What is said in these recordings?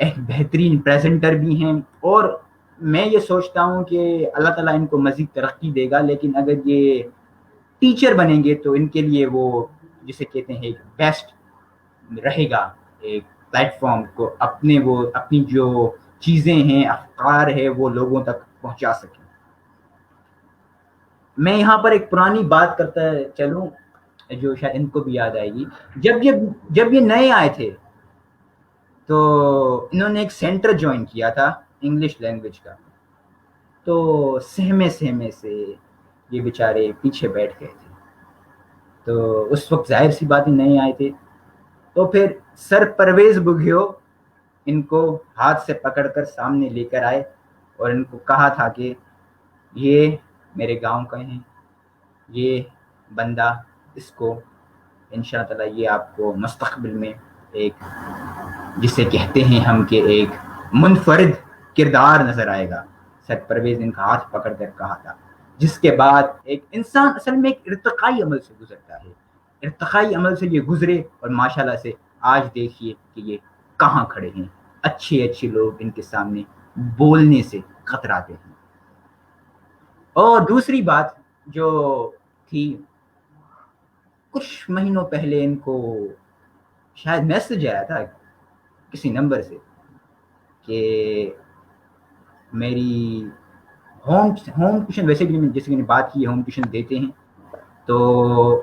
ایک بہترین پریزنٹر بھی ہیں، اور میں یہ سوچتا ہوں کہ اللہ تعالیٰ ان کو مزید ترقی دے گا، لیکن اگر یہ ٹیچر بنیں گے تو ان کے لیے وہ جسے کہتے ہیں ایک بیسٹ رہے گا، ایک پلیٹ فارم کو اپنی جو چیزیں ہیں، افکار ہے، وہ لوگوں تک پہنچا سکیں۔ میں یہاں پر ایک پرانی بات کرتا چلوں جو شاید ان کو بھی یاد آئے گی۔ جب یہ نئے آئے تھے تو انہوں نے ایک سینٹر جوائن کیا تھا انگلش لینگویج کا، تو سہمے سے یہ بیچارے پیچھے بیٹھ گئے تھے۔ تو اس وقت ظاہر سی بات ہی نئے آئے تھے، تو پھر سر پرویز بگھیو ان کو ہاتھ سے پکڑ کر سامنے لے کر آئے اور ان کو کہا تھا کہ یہ میرے گاؤں کا ہیں، یہ بندہ، اس کو انشاء اللہ یہ آپ کو مستقبل میں ایک جسے کہتے ہیں ہم کہ ایک منفرد کردار نظر آئے گا۔ سر پرویز ان کا ہاتھ پکڑ کر کہا تھا، جس کے بعد ایک انسان اصل میں ایک ارتقائی عمل سے گزرتا ہے، ارتقائی عمل سے یہ گزرے اور ماشاءاللہ سے آج دیکھیے کہ یہ کہاں کھڑے ہیں، اچھے لوگ ان کے سامنے بولنے سے خطراتے ہیں۔ اور دوسری بات جو تھی، کچھ مہینوں پہلے ان کو شاید میسج آیا تھا کسی نمبر سے کہ میری ہوم ٹیوشن، ویسے بھی جیسے کہ بات کی ہوم ٹیوشن دیتے ہیں، تو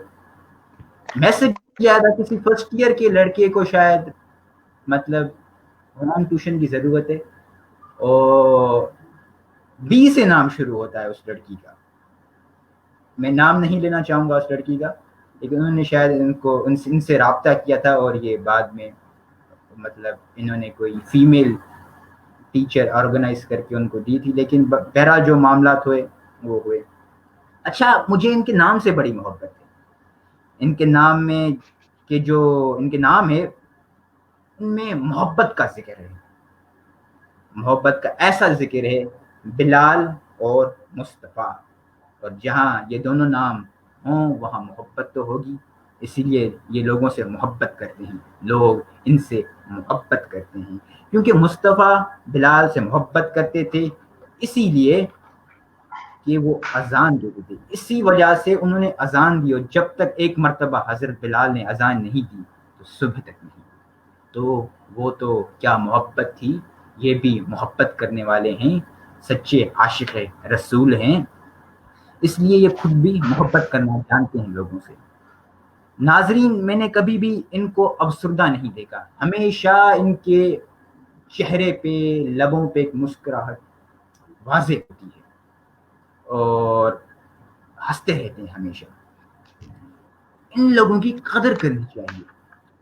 میسج آیا تھا کسی فرسٹ ایئر کے لڑکے کو، شاید مطلب ہوم ٹیوشن کی ضرورت ہے، اور بی سے نام شروع ہوتا ہے اس لڑکی کا۔ میں نام نہیں لینا چاہوں گا اس لڑکی کا، لیکن انہوں نے شاید ان سے رابطہ کیا تھا، اور یہ بعد میں مطلب انہوں نے کوئی فیمیل ٹیچر آرگنائز کر کے ان کو دی تھی، لیکن بہرحال جو معاملات ہوئے وہ ہوئے۔ اچھا، مجھے ان کے نام سے بڑی محبت ہے، ان کے نام میں کہ جو ان کے نام ہے ان میں محبت کا ذکر ہے، محبت کا ایسا ذکر ہے، بلال اور مصطفیٰ، اور جہاں یہ دونوں نام ہوں وہاں محبت تو ہوگی، اسی لیے یہ لوگوں سے محبت کرتے ہیں، لوگ ان سے محبت کرتے ہیں، کیونکہ مصطفیٰ بلال سے محبت کرتے تھے، اسی لیے کہ وہ اذان دیتے تھے، اسی وجہ سے انہوں نے اذان دی، اور جب تک ایک مرتبہ حضرت بلال نے اذان نہیں دی تو صبح تک نہیں۔ تو وہ تو کیا محبت تھی، یہ بھی محبت کرنے والے ہیں، سچے عاشق رسول ہیں، اس لیے یہ خود بھی محبت کرنا جانتے ہیں لوگوں سے۔ ناظرین، میں نے کبھی بھی ان کو افسردہ نہیں دیکھا، ہمیشہ ان کے چہرے پہ، لبوں پہ ایک مسکراہٹ واضح ہوتی ہے، اور ہنستے رہتے ہیں ہمیشہ۔ ان لوگوں کی قدر کرنی چاہیے،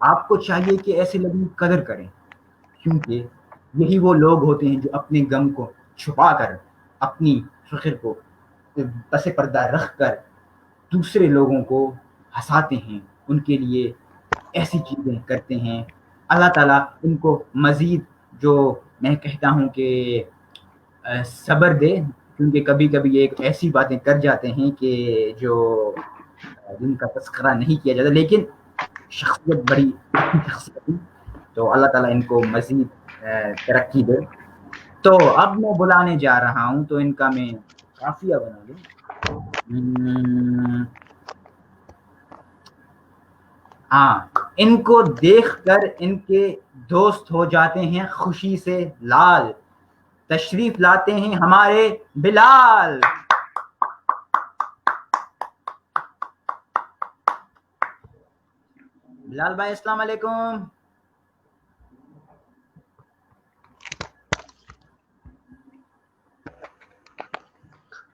آپ کو چاہیے کہ ایسے لوگوں کی قدر کریں، کیونکہ یہی وہ لوگ ہوتے ہیں جو اپنے غم کو چھپا کر، اپنی فخر کو پس پردہ رکھ کر دوسرے لوگوں کو ہنساتے ہیں، ان کے لیے ایسی چیزیں کرتے ہیں۔ اللہ تعالیٰ ان کو مزید، جو میں کہتا ہوں کہ صبر دے، کیونکہ کبھی کبھی ایک ایسی باتیں کر جاتے ہیں کہ جو جن کا تذکرہ نہیں کیا جاتا، لیکن شخصیت بڑی اچھی شخصیت ہے، تو اللہ تعالیٰ ان کو مزید ترقی دے۔ تو اب میں بلانے جا رہا ہوں، تو ان کا میں قافیہ بنا دوں۔ ہاں، ان کو دیکھ کر ان کے دوست ہو جاتے ہیں خوشی سے لال، تشریف لاتے ہیں ہمارے بلال۔ بلال بھائی السلام علیکم۔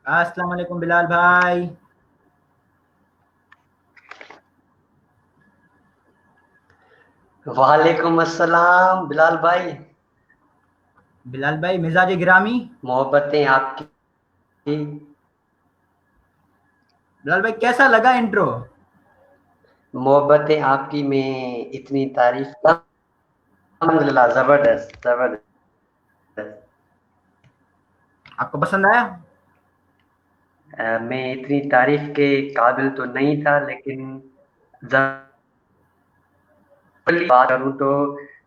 السلام علیکم بلال بھائی۔ وعلیکم السلام بلال بھائی۔ بلال بھائی مزاج گرامی، محبتیں آپ کی۔ بلال بھائی کیسا لگا انٹرو؟ محبتیں آپ کی میں اتنی تعریف، الحمدللہ، زبردست زبردست۔ آپ کو پسند آیا؟ میں اتنی تعریف کے قابل تو نہیں تھا، لیکن بات کروں تو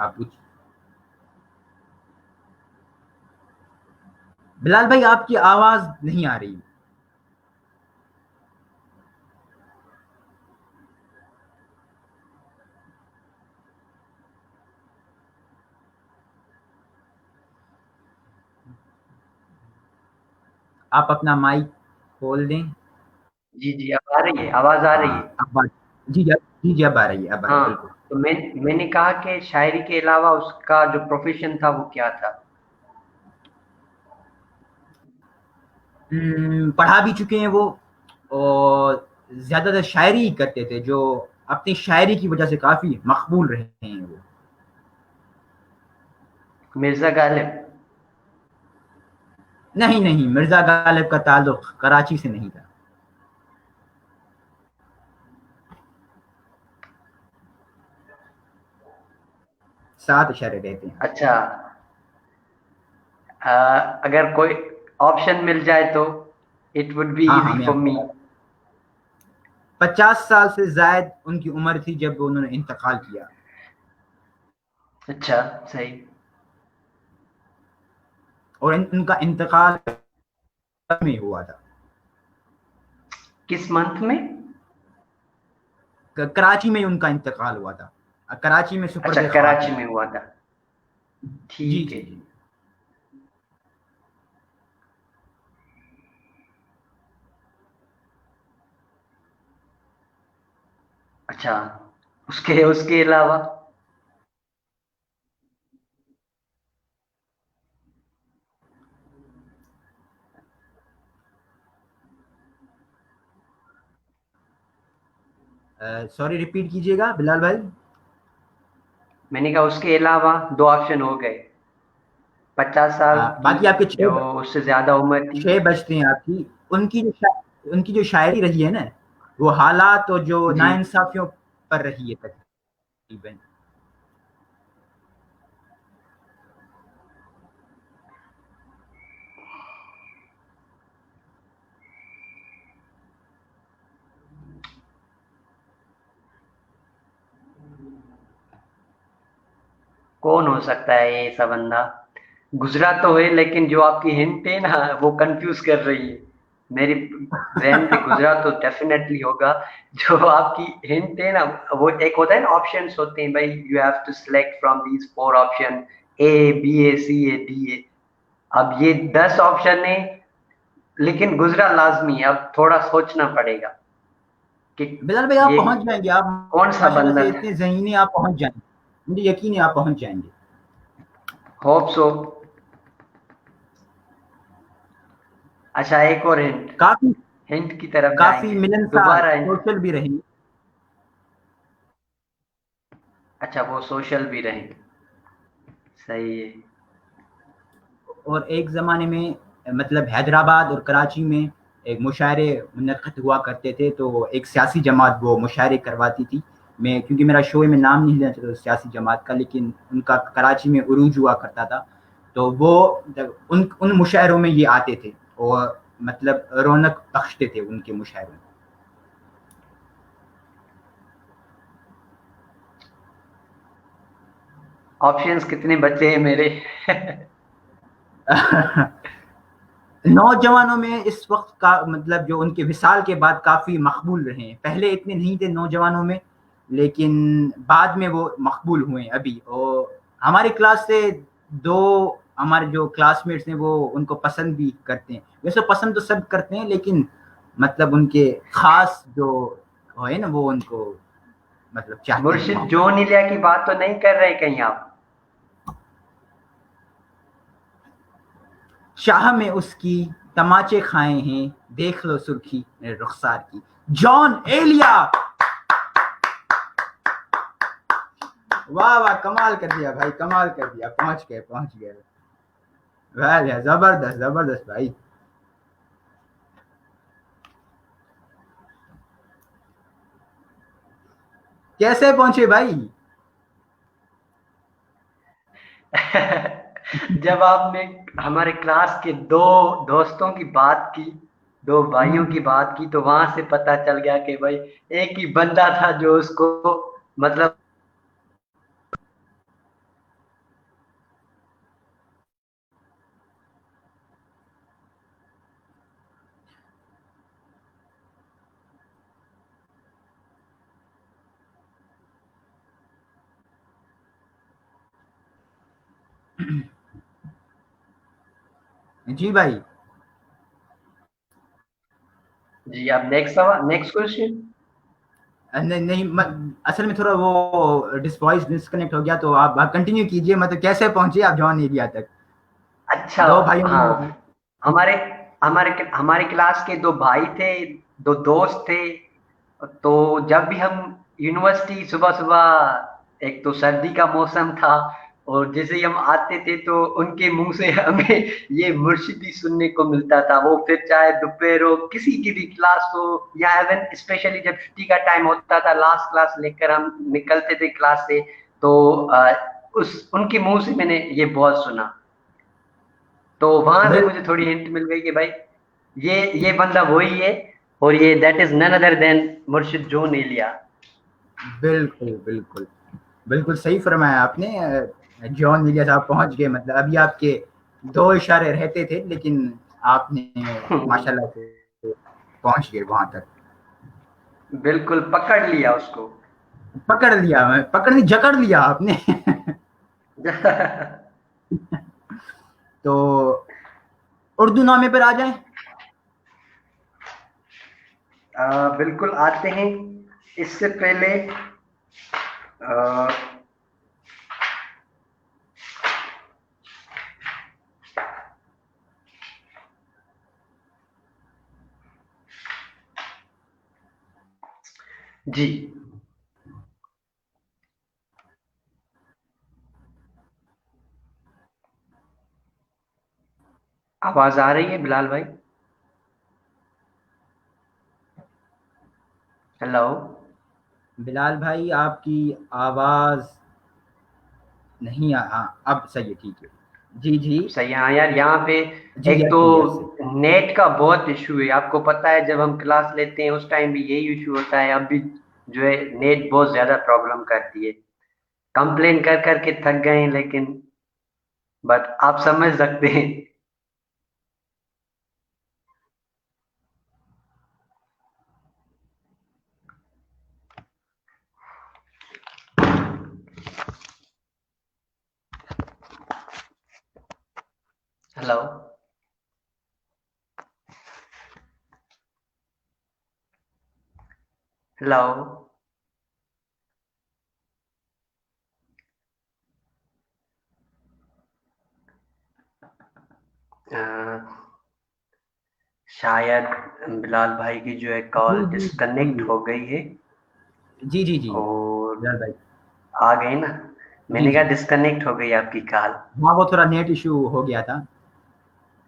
آپ پوچھ. بلال بھائی آپ کی آواز نہیں آ رہی. آپ اپنا مائک کھول دیں. جی جی اب آ رہی ہے آواز آ رہی ہاں ہے. اب جی جی اب آ رہی ہے ہاں بالکل. تو میں نے کہا کہ شاعری کے علاوہ اس کا جو پروفیشن تھا وہ کیا تھا؟ پڑھا بھی چکے ہیں وہ, اور زیادہ تر شاعری ہی کرتے تھے, جو اپنی شاعری کی وجہ سے کافی مقبول رہے ہیں وہ. مرزا غالب؟ نہیں نہیں, مرزا غالب کا تعلق کراچی سے نہیں تھا. سات اشارے رہتے ہیں. اچھا اگر کوئی آپشن مل جائے تو اٹ وڈ بی ہاں ہاں, ایزی میں فار آپ می. کو 50 سال سے زائد ان کی عمر تھی جب انہوں نے انتقال کیا. اچھا صحیح. اور ان کا انتقال میں ہوا تھا. کس منتھ میں؟ کراچی میں ان کا انتقال ہوا تھا. کراچی میں اچھا سپرد خاک کراچی ہیں. میں ہوا تھا. جی ٹھیک جی ہے. جی. اچھا اس کے علاوہ سوری ریپیٹ کیجیے گا بلال بھائی. میں نے کہا اس کے علاوہ دو آپشن ہو گئے. 50 سال کی باقی آپ کے جو اس سے زیادہ عمر تھی. 6 بجتے ہیں آپ کی. ان کی جو شاعری رہی ہے نا, وہ حالات اور جو جی ناانصافیوں پر رہی ہے تقریباً. کون ہو سکتا ہے یہ ایسا بندہ؟ گزرا تو ہے لیکن جو آپ کی ہنٹ ہے نا وہ کنفیوز کر رہی ہے. میری ذہن سے گزرا تو ڈیفینیٹلی ہوگا. جو آپ کی ہنٹ ہے نا, وہ ایک ہوتا ہے نا آپشنس ہوتے ہیں بھائی, you have to select from these 4 option, A B A C A D A. اب یہ 10 آپشن ہے لیکن گزرا لازمی ہے. اب تھوڑا سوچنا پڑے گا کہ بلال بھائی آپ یہ پہنچ جائیں گے. آپ کون سا ماشاء اللہ بندہ سے تھا. اتنے ذہین ہیں, آپ پہنچ جائیں گے, مجھے یقین ہے آپ پہنچ جائیں گے. Hope so. اچھا ایک اور ہنٹ, کافی ہنٹ کی طرف جائیں کافی گے ملنسار دوبارہ ہنٹ. سوشل بھی رہی. اچھا وہ سوشل بھی رہیں. صحیح ہے. اور ایک زمانے میں مطلب حیدرآباد اور کراچی میں ایک مشاعرے منعقد ہوا کرتے تھے, تو ایک سیاسی جماعت وہ مشاعرے کرواتی تھی. میں کیونکہ میرا شو میں نام نہیں لینا چاہتا سیاسی جماعت کا, لیکن ان کا کراچی میں عروج ہوا کرتا تھا. تو وہ ان مشاعروں میں یہ آتے تھے اور مطلب رونق بخشتے تھے ان کے مشاعروں میں. آپشنز کتنے بچے ہیں میرے؟ نوجوانوں میں اس وقت کا مطلب جو ان کے وصال کے بعد کافی مقبول رہے ہیں. پہلے اتنے نہیں تھے نوجوانوں میں, لیکن بعد میں وہ مقبول ہوئے ہیں ابھی. اور ہماری کلاس سے 2 ہمارے جو کلاس میٹس ہیں وہ ان کو پسند بھی کرتے ہیں. ویسے پسند تو سب کرتے ہیں, لیکن مطلب ان کے خاص جو ہے نا وہ ان کو مطلب چاہتے ہیں, مرشد محبت. جون ایلیا کی بات تو نہیں کر رہے کہیں آپ؟ شاہ میں اس کی تماچے کھائے ہیں, دیکھ لو سرخی میرے رخسار کی. جان ایلیا, واہ واہ, کمال کر دیا بھائی, کمال کر دیا. پہنچ گئے. واہ زبردست زبردست بھائی. کیسے پہنچے بھائی؟ جب آپ نے ہمارے کلاس کے 2 دوستوں کی بات کی, 2 بھائیوں کی بات کی, تو وہاں سے پتا چل گیا کہ بھائی ایک ہی بندہ تھا جو اس کو مطلب جی بھائی. جی آپ نیکسٹ سوال، نیکسٹ کوشچن. نہیں نہیں، اصل میں تھوڑا وہ وائس ڈسکنیکٹ ہو گیا، تو آپ کنٹینیو کیجئے. مطلب کیسے پہنچے آپ جان ایریا تک؟ اچھا دو بھائیوں ہاں، میں. ہمارے ہمارے کلاس کے دو بھائی تھے، دو دوست تھے. تو جب بھی ہم یونیورسٹی صبح صبح، ایک تو سردی کا موسم تھا، اور جیسے ہی ہم آتے تھے تو ان کے منہ سے ہمیں یہ مرشدی سننے کو ملتا تھا. وہ پھر چاہے دوپہر ہو، کسی کی بھی کلاس ہو، یا ایون اسپیشلی جب چھٹی کا ٹائم ہوتا تھا، لاسٹ کلاس لے کر ہم نکلتے تھے کلاس سے، تو ان کے منہ سے میں نے یہ بہت سنا. تو وہاں سے مجھے تھوڑی ہنٹ مل گئی کہ بھائی یہ بندہ وہی ہے، اور یہ دیٹ از نن ادر دین مرشد جون ایلیا. بالکل بالکل بالکل صحیح فرمایا آپ نے. جان ایلیا صاحب پہنچ گئے. مطلب ابھی آپ کے دو اشارے رہتے تھے، لیکن آپ نے ماشاء اللہ سے پہنچ گئے وہاں تک. بالکل پکڑ لیا اس کو. پکڑ لیا، پکڑ نہیں جکڑ لیا آپ نے. تو اردو نامے پر آ جائیں. بالکل آتے ہیں. اس سے پہلے جی آواز آ رہی ہے بلال بھائی؟ ہیلو بلال بھائی آپ کی آواز نہیں. ہاں اب صحیح ہے، ٹھیک ہے. جی جی صحیح. ہاں یار، یہاں پہ جی. ایک تو یس یس. نیٹ کا بہت ایشو ہے. آپ کو پتا ہے جب ہم کلاس لیتے ہیں اس ٹائم بھی یہی ایشو ہوتا ہے. اب بھی جو ہے نیٹ بہت زیادہ پرابلم کرتی ہے. کمپلین کر کر کے تھک گئے ہیں، لیکن بٹ آپ سمجھ سکتے ہیں. ہیلو ہیلو شاید بلال بھائی کی جو ہے کال جی جی ڈسکنیکٹ ہو گئی ہے. جی جی جی اور بلال بھائی. آ گئے نا؟ میں جی نے کہا جی. ڈسکنیکٹ ہو گئی آپ کی کال. ہاں وہ تھوڑا نیٹ ایشو ہو گیا تھا.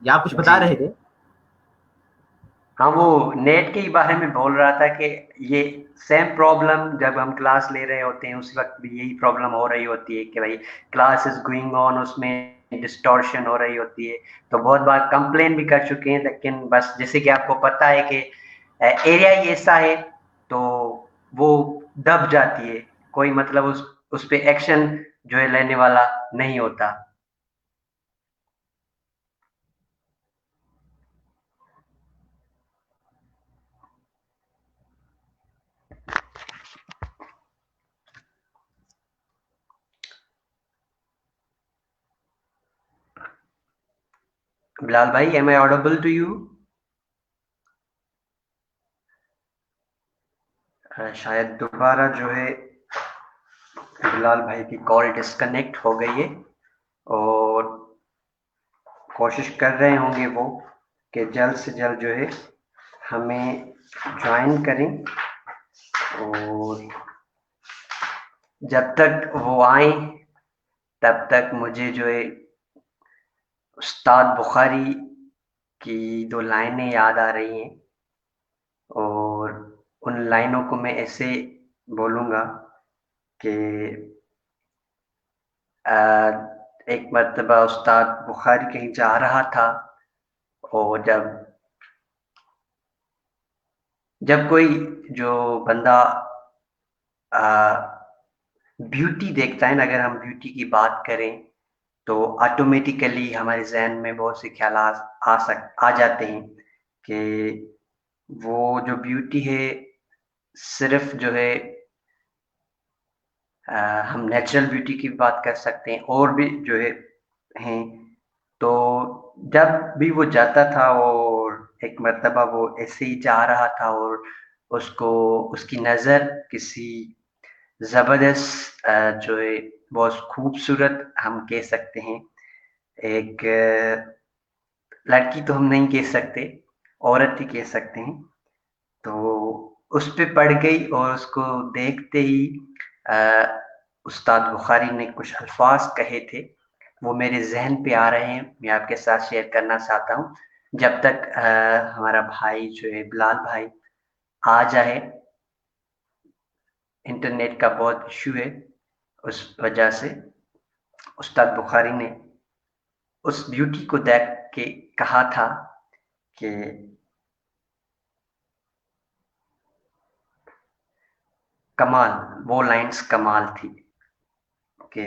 یا آپ کچھ جی بتا رہے تھے؟ ہاں، وہ نیٹ کے ہی بارے میں بول رہا تھا کہ یہ سیم پرابلم جب ہم کلاس لے رہے ہوتے ہیں اس وقت بھی یہی پرابلم ہو رہی ہوتی ہے کہ بھائی کلاس از گوئنگ آن، اس میں ڈسٹورشن ہو رہی ہوتی ہے. تو بہت بار کمپلین بھی کر چکے ہیں، لیکن بس جیسے کہ آپ کو پتا ہے کہ ایریا ہی ایسا ہے تو وہ دب جاتی ہے. کوئی مطلب اس پہ ایکشن جو ہے لینے والا نہیں ہوتا. بلال بھائی، am I audible to you? شاید دوبارہ جو ہے بلال بھائی کی کال ڈسکنیکٹ ہو گئی ہے، اور کوشش کر رہے ہوں گے وہ کہ جلد سے جلد جو ہے ہمیں جوائن کریں. اور جب تک وہ آئیں تب تک مجھے جو ہے استاد بخاری کی دو لائنیں یاد آ رہی ہیں، اور ان لائنوں کو میں ایسے بولوں گا کہ ایک مرتبہ استاد بخاری کہیں جا رہا تھا، اور جب کوئی جو بندہ بیوٹی دیکھتا ہے نا، اگر ہم بیوٹی کی بات کریں تو آٹومیٹیکلی ہمارے ذہن میں بہت سے خیالات آ جاتے ہیں کہ وہ جو بیوٹی ہے صرف جو ہے ہم نیچرل بیوٹی کی بات کر سکتے ہیں، اور بھی جو ہے ہیں. تو جب بھی وہ جاتا تھا اور ایک مرتبہ وہ ایسے ہی جا رہا تھا اور اس کی نظر کسی زبردست جو ہے بہت خوبصورت ہم کہہ سکتے ہیں ایک لڑکی تو ہم نہیں کہہ سکتے، عورت ہی کہہ سکتے ہیں، تو اس پہ پڑ گئی اور اس کو دیکھتے ہی استاد بخاری نے کچھ الفاظ کہے تھے، وہ میرے ذہن پہ آ رہے ہیں، میں آپ کے ساتھ شیئر کرنا چاہتا ہوں جب تک ہمارا بھائی جو ہے بلال بھائی آ جائے. انٹرنیٹ کا بہت ایشو ہے، اس وجہ سے استاد بخاری نے اس بیوٹی کو دیکھ کے کہا تھا کہ کمال، وہ لائنز کمال تھی کہ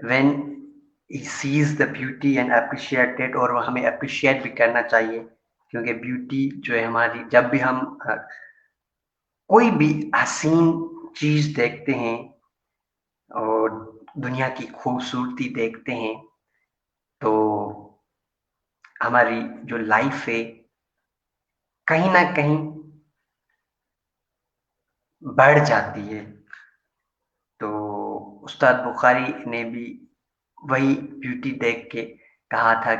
when he sees the beauty and appreciate it، اور وہ ہمیں اپریشیٹ بھی کرنا چاہیے کیونکہ بیوٹی جو ہے ہماری، جب بھی ہم کوئی بھی حسین چیز دیکھتے ہیں اور دنیا کی خوبصورتی دیکھتے ہیں تو ہماری جو لائف ہے کہیں نہ کہیں بڑھ جاتی ہے. تو استاد بخاری نے بھی وہی بیوٹی دیکھ کے کہا تھا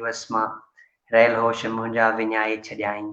وسما ریل ہوش منجا ونیائے چھڈیائیں.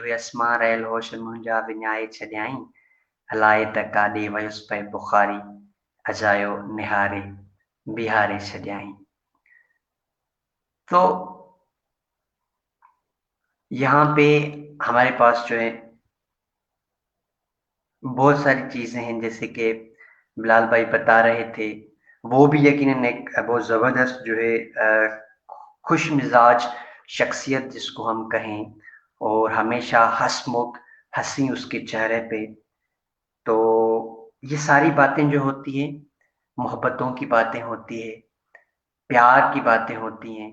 وسما ریل ہوش منجا ونیائے چھڈیائیں. ہلائے تک کاڈے ویس پہ بخاری اجایو نہارے بہارے چھڈیائیں. تو یہاں پہ ہمارے پاس جو ہے بہت ساری چیزیں ہیں جیسے کہ بلال بھائی بتا رہے تھے، وہ بھی یقیناً ایک بہت زبردست جو ہے خوش مزاج شخصیت جس کو ہم کہیں، اور ہمیشہ ہنسمکھ ہنسی اس کے چہرے پہ. تو یہ ساری باتیں جو ہوتی ہیں محبتوں کی باتیں ہوتی ہے، پیار کی باتیں ہوتی ہیں.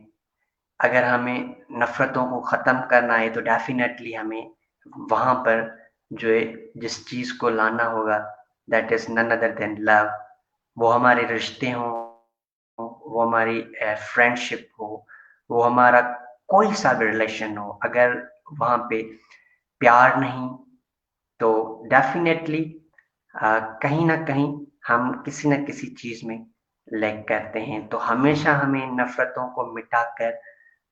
اگر ہمیں نفرتوں کو ختم کرنا ہے تو ڈیفینیٹلی ہمیں وہاں پر جو ہے جس چیز کو لانا ہوگا دیٹ از نن ادر دین لو. وہ ہمارے رشتے ہوں، وہ ہماری فرینڈ شپ ہو، وہ ہمارا کوئی سا بھی ریلیشن ہو، اگر وہاں پہ پیار نہیں تو ڈیفینیٹلی کہیں نہ کہیں ہم کسی نہ کسی چیز میں لیک کرتے ہیں. تو ہمیشہ ہمیں نفرتوں کو مٹا کر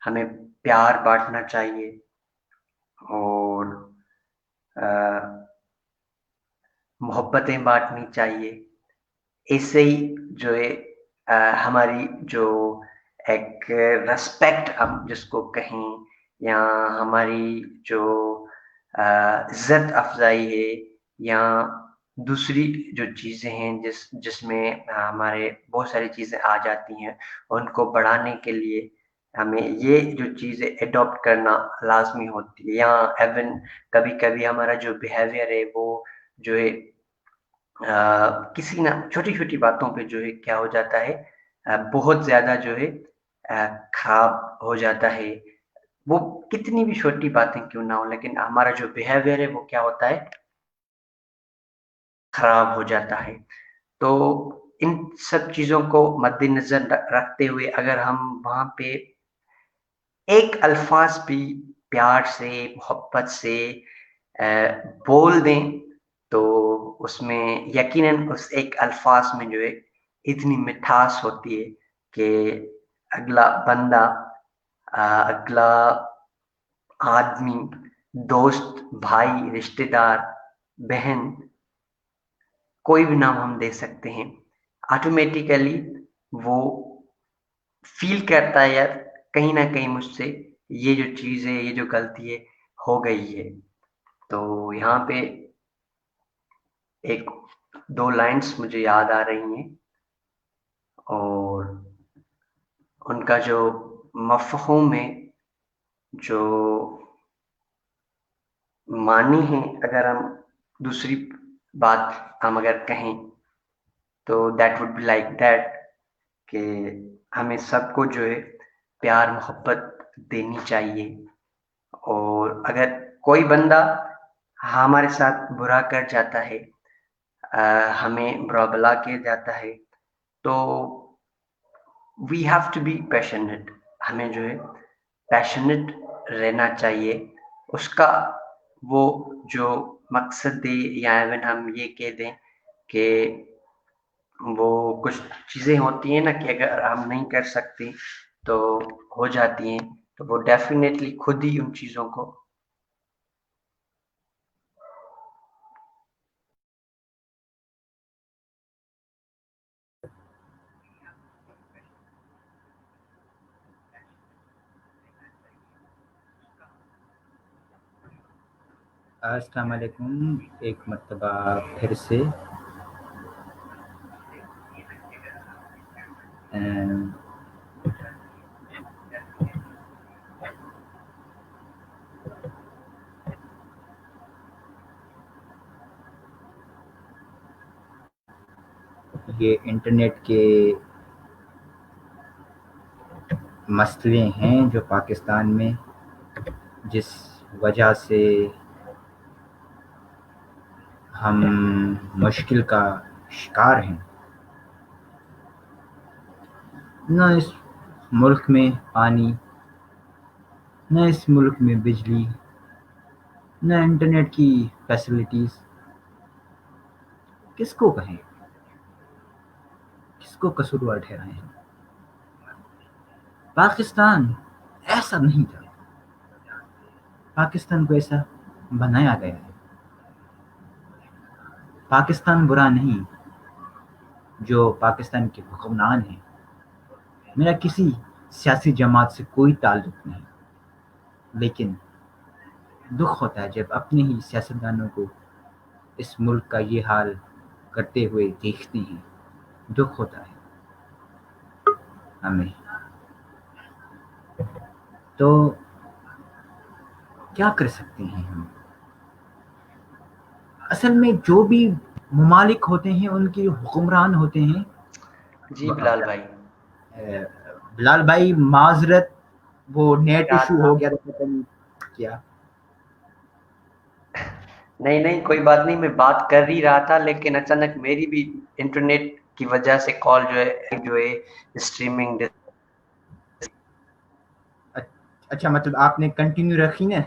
ہمیں پیار بانٹنا چاہیے اور محبتیں بانٹنی چاہیے. ایسے ہی جو ہے ہماری جو ایک ریسپیکٹ ہم جس کو کہیں یا ہماری جو عزت افزائی ہے یا دوسری جو چیزیں ہیں جس میں ہمارے بہت ساری چیزیں آ جاتی ہیں، ان کو بڑھانے کے لیے ہمیں یہ جو چیزیں ایڈاپٹ کرنا لازمی ہوتی ہے. یا ایون کبھی کبھی ہمارا جو بیہیویئر ہے وہ جو ہے کسی نہ چھوٹی چھوٹی باتوں پہ جو ہے کیا ہو جاتا ہے بہت زیادہ جو ہے خراب ہو جاتا ہے. وہ کتنی بھی چھوٹی باتیں کیوں نہ ہو لیکن ہمارا جو بیہیویئر ہے وہ کیا ہوتا ہے خراب ہو جاتا ہے. تو ان سب چیزوں کو مد نظر رکھتے ہوئے اگر ہم وہاں پہ ایک الفاظ بھی پیار سے محبت سے بول دیں تو اس میں یقیناً اس ایک الفاظ میں جو ہے اتنی مٹھاس ہوتی ہے کہ اگلا بندہ، اگلا آدمی، دوست، بھائی، رشتہ دار، بہن، کوئی بھی نام ہم دے سکتے ہیں، آٹومیٹیکلی وہ فیل کرتا ہے یار کہیں نہ کہیں مجھ سے یہ جو چیز ہے، یہ جو غلطی ہے ہو گئی ہے. تو یہاں پہ ایک دو لائنس مجھے یاد آ رہی ہیں اور ان کا جو مفہوم ہے، جو معنی ہے، اگر ہم دوسری بات ہم اگر کہیں تو that would be like that کہ ہمیں سب کو جو ہے پیار محبت دینی چاہیے. اور اگر کوئی بندہ ہمارے ساتھ برا کر جاتا ہے, ہمیں برا بلا کے جاتا ہے, تو we have to be passionate. ہمیں جو ہے پیشنیٹ رہنا چاہیے. اس کا وہ جو مقصد دے, یا ایون ہم یہ کہہ دیں کہ وہ کچھ چیزیں ہوتی ہیں نا کہ اگر ہم نہیں کر سکتے تو ہو جاتی ہیں, تو وہ ڈیفینیٹلی خود ہی ان چیزوں کو السلام علیکم. ایک مرتبہ پھر سے یہ انٹرنیٹ کے مسئلے ہیں جو پاکستان میں, جس وجہ سے ہم مشکل کا شکار ہیں. نہ اس ملک میں پانی, نہ اس ملک میں بجلی, نہ انٹرنیٹ کی فیسلٹیز. کس کو کہیں, کس کو قصوروار ٹھہرائیں ہیں؟ پاکستان ایسا نہیں تھا. پاکستان کو ایسا بنایا گیا ہے. پاکستان برا نہیں, جو پاکستان کے حکمران ہیں. میرا کسی سیاسی جماعت سے کوئی تعلق نہیں, لیکن دکھ ہوتا ہے جب اپنے ہی سیاستدانوں کو اس ملک کا یہ حال کرتے ہوئے دیکھتے ہیں. دکھ ہوتا ہے ہمیں. تو کیا کر سکتے ہیں ہم؟ اصل میں جو بھی ممالک ہوتے ہیں ان کے حکمران ہوتے ہیں. جی بلال بھائی, بلال بھائی معذرت, وہ نیٹ ایشو ہو گیا تھا, پتہ نہیں کیا. نہیں کوئی بات نہیں, میں بات کر ہی رہا تھا, لیکن اچانک میری بھی انٹرنیٹ کی وجہ سے کال جو ہے اسٹریمنگ. اچھا, مطلب آپ نے کنٹینیو رکھی نا,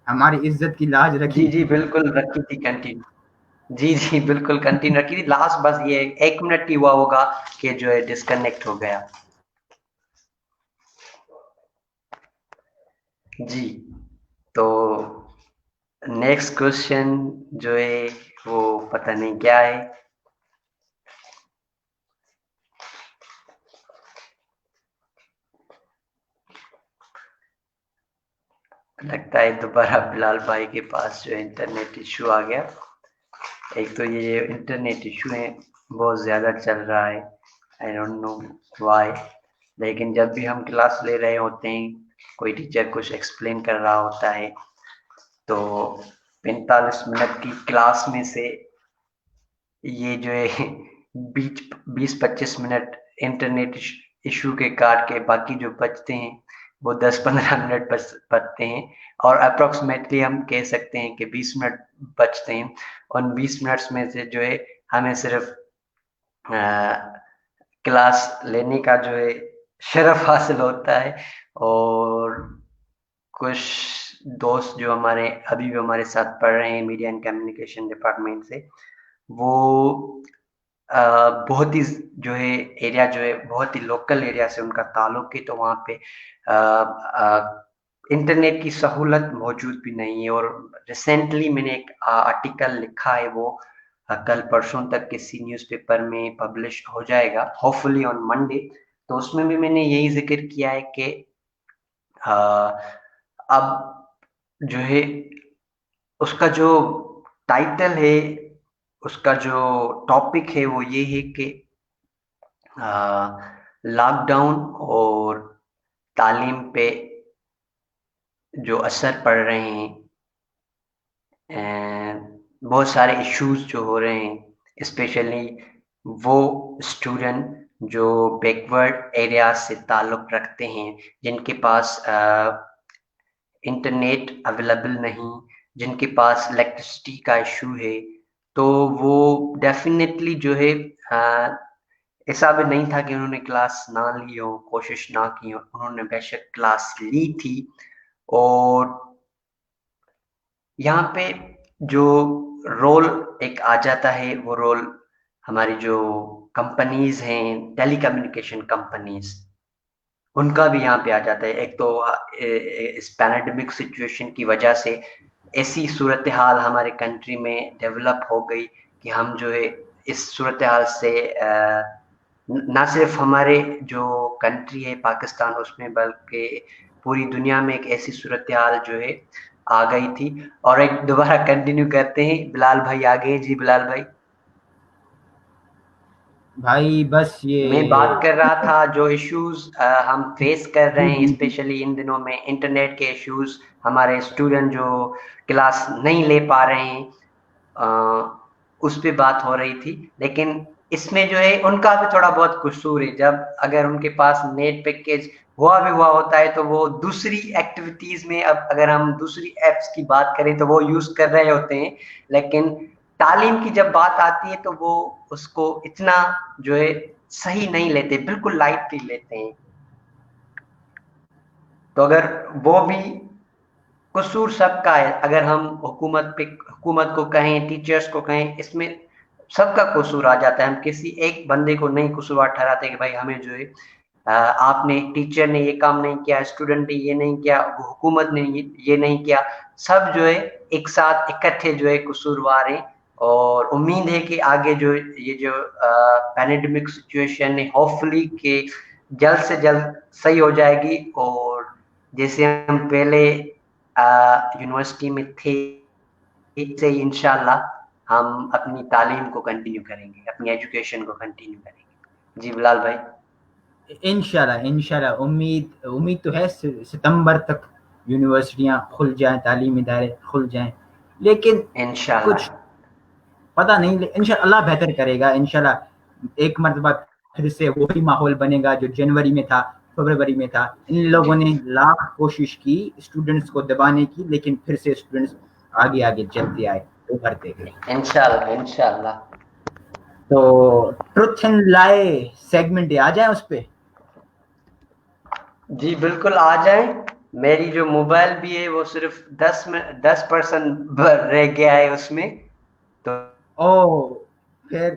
ہماری عزت کی لاج رکھی. جی بالکل رکھی تھی کنٹینیو. جی بالکل کنٹینیو رکھی تھی. لاسٹ بس یہ 1 منٹ ہی ہوا ہوگا کہ جو ہے ڈسکنیکٹ ہو گیا. جی, تو نیکسٹ کوشچن جو ہے وہ پتہ نہیں کیا ہے. لگتا ہے دوبارہ بلال بھائی کے پاس جو انٹرنیٹ ایشو آ گیا. ایک تو یہ انٹرنیٹ ایشو ہے بہت زیادہ چل رہا ہے, آئی ڈونٹ نو وائی. لیکن جب بھی ہم کلاس لے رہے ہوتے ہیں, کوئی ٹیچر کچھ ایکسپلین کر رہا ہوتا ہے, تو 45 منٹ کی کلاس میں سے یہ جو ہے 20-25 منٹ انٹرنیٹ ایشو کے کاٹ کے باقی جو بچتے ہیں وہ 10-15 منٹ بچتے ہیں. اور اپروکسیمیٹلی ہم کہہ سکتے ہیں کہ 20 منٹ بچتے ہیں. ان 20 منٹس میں سے جو ہے ہمیں صرف کلاس لینے کا جو ہے شرف حاصل ہوتا ہے. اور کچھ دوست جو ہمارے ابھی بھی ہمارے ساتھ پڑھ رہے ہیں میڈیا اینڈ کمیونیکیشن ڈپارٹمنٹ سے, وہ بہت ہی جو ہے ایریا جو ہے بہت ہی لوکل ایریا سے ان کا تعلق ہے, تو وہاں پہ انٹرنیٹ کی سہولت موجود بھی نہیں ہے. اور ریسنٹلی میں نے ایک آرٹیکل لکھا ہے, وہ کل پرسوں تک کسی نیوز پیپر میں پبلش ہو جائے گا, ہوپ فلی آن منڈے. تو اس میں بھی میں نے یہی ذکر کیا ہے کہ اب جو ہے اس کا جو ٹائٹل ہے, اس کا جو ٹاپک ہے وہ یہ ہے کہ لاک ڈاؤن اور تعلیم پہ جو اثر پڑ رہے ہیں, بہت سارے ایشوز جو ہو رہے ہیں, اسپیشلی وہ اسٹوڈنٹ جو بیکورڈ ایریاز سے تعلق رکھتے ہیں، جن کے پاس انٹرنیٹ اویلیبل نہیں، جن کے پاس الیکٹرسٹی کا ایشو ہے، تو وہ ڈیفینیٹلی جو ہے ایسا بھی نہیں تھا کہ انہوں نے کلاس نہ لی ہو، کوشش نہ کی ہو، انہوں نے بے شک کلاس لی تھی. اور یہاں پہ جو رول ایک آ جاتا ہے، وہ رول ہماری جو کمپنیز ہیں، ٹیلی کمیونیکیشن کمپنیز، ان کا بھی یہاں پہ آ جاتا ہے. ایک تو اس پینڈیمک سچویشن کی وجہ سے ایسی صورتحال ہمارے کنٹری میں ڈیولپ ہو گئی کہ ہم جو ہے اس صورتحال سے نہ صرف ہمارے جو کنٹری ہے پاکستان اس میں، بلکہ پوری دنیا میں ایک ایسی صورتحال جو ہے آ گئی تھی. اور ایک دوبارہ کنٹینیو کرتے ہیں، بلال بھائی آگے. جی بلال بھائی. بھائی بس میں یہ بات کر رہا تھا جو ایشوز ہم فیس کر رہے ہیں اسپیشلی ان دنوں میں، انٹرنیٹ کے ایشوز، ہمارے اسٹوڈنٹ جو کلاس نہیں لے پا رہے ہیں، اس پہ بات ہو رہی تھی. لیکن اس میں جو ہے ان کا بھی تھوڑا بہت قصور ہے. جب اگر ان کے پاس نیٹ پیکیج ہوا ہوتا ہے تو وہ دوسری ایکٹیویٹیز میں، اب اگر ہم دوسری ایپس کی بات کریں تو وہ یوز کر رہے ہوتے ہیں، لیکن تعلیم کی جب بات آتی ہے تو وہ اس کو اتنا جو ہے صحیح نہیں لیتے، بالکل لائٹلی لیتے ہیں. تو اگر وہ بھی قصور سب کا ہے، اگر ہم حکومت کو کہیں، ٹیچرز کو کہیں، اس میں سب کا قصور آ جاتا ہے. ہم کسی ایک بندے کو نہیں قصوروار ٹھہراتے کہ بھائی ہمیں جو ہے آپ نے، ٹیچر نے یہ کام نہیں کیا، اسٹوڈنٹ نے یہ نہیں کیا، حکومت نے یہ نہیں کیا. سب جو ہے ایک ساتھ اکٹھے جو ہے قصوروار ہیں. اور امید ہے کہ آگے جو یہ جو پینڈیمک سچویشن ہے ہوپ فلی کہ جلد سے جلد صحیح ہو جائے گی. اور جیسے ہم پہلے یونیورسٹی میں تھے، سے انشاءاللہ ہم اپنی تعلیم کو کنٹینیو کریں گے، اپنی ایجوکیشن کو کنٹینیو کریں گے. جی بلال بھائی. انشاءاللہ امید تو ہے ستمبر تک یونیورسٹیاں کھل جائیں، تعلیمی ادارے کھل جائیں، لیکن انشاءاللہ. کچھ پتہ نہیں. انشاءاللہ اللہ بہتر کرے گا. انشاءاللہ ایک مرتبہ پھر سے وہی ماحول بنے گا جو جنوری میں تھا، فروری میں تھا. ان لوگوں نے لاکھ کوشش کی اسٹوڈنٹس کو دبانے کی، لیکن پھر سے اسٹوڈنٹس آگے چلتے آئے، ابھرتے گئے. انشاءاللہ. تو ٹروتھ اینڈ لائے سیگمنٹ آ جائیں اس پہ. جی بالکل آ جائیں. میری جو موبائل بھی ہے وہ صرف 10% رہ گیا ہے اس میں. تو پھر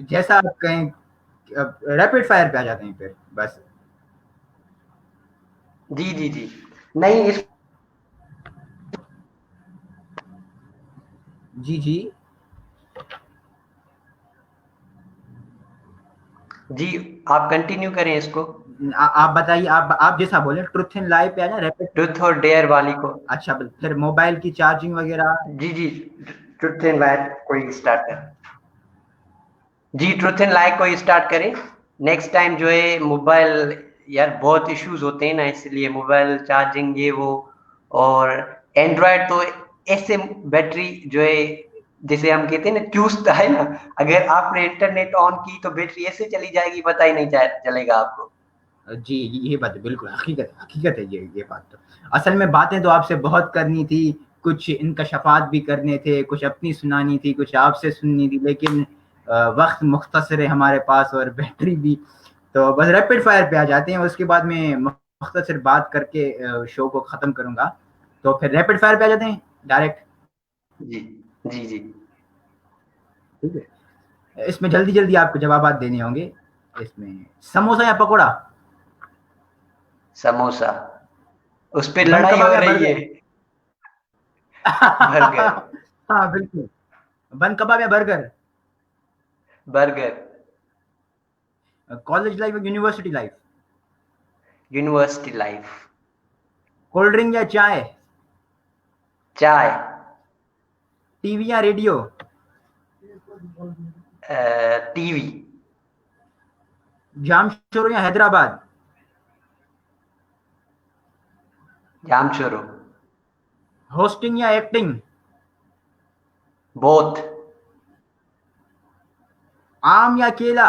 جیسا آپ کہیں ریپڈ فائر پہ آ جاتے ہیں پھر بس. جی نہیں اس جی آپ کنٹینیو کریں اس کو. آپ بتائیے، آپ جیسا بولیں. ٹروتھ اینڈ لائے پہ آ جائیں، ریپڈ. ٹروتھ اور ڈیئر والی کو. اچھا پھر موبائل کی چارجنگ وغیرہ. جی ٹروتھ اینڈ لائے کوئی اسٹارٹ کریں. جی ٹروتھ اینڈ لائے کوئی اسٹارٹ کریں. نیکسٹ ٹائم جو ہے موبائل، یار بہت ایشوز ہوتے ہیں نا، اس لیے موبائل چارجنگ یہ وہ. اور اینڈرائڈ تو ایسے بیٹری جو ہے جیسے ہم کہتے ہیں نا چوستا ہے نا، اگر آپ نے انٹرنیٹ آن کی تو بیٹری ایسے چلی جائے گی، پتہ ہی نہیں چلے گا آپ کو. جی یہ بات بالکل حقیقت ہے. یہ بات تو اصل میں باتیں تو آپ سے بہت کرنی تھی، کچھ انکشافات بھی کرنے تھے، کچھ اپنی سنانی تھی، کچھ آپ سے سننی تھی، لیکن وقت مختصر ہے ہمارے پاس اور بیٹری بھی. تو بس ریپڈ فائر پہ آ جاتے ہیں، اس کے بعد میں مختصر بات کر کے شو کو ختم کروں گا. تو پھر ریپڈ فائر پہ آ جاتے ہیں ڈائریکٹ. جی ٹھیک ہے. اس میں جلدی آپ کو جوابات دینے ہوں گے. اس میں سموسا یا پکوڑا؟ سموسا. اس پہ بن لڑائی کباب ہو یا رہی برگر؟ ہے. برگر. ہاں بالکل. بن کباب یا برگر؟ برگر. کالج لائف یا university life? University life. Cold drink یا چائے؟ چائے. ٹی وی یا ریڈیو؟ T V. جام شورو یا حیدرآباد؟ جام شورو. ہوسٹنگ یا ایکٹنگ؟ بوتھ. آم یا کیلا؟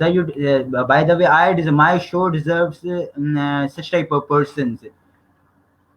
Sir, by the way, my show deserves such type of persons.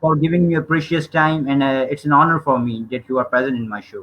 for giving me your precious time, and it's an honor for me that you are present in my show.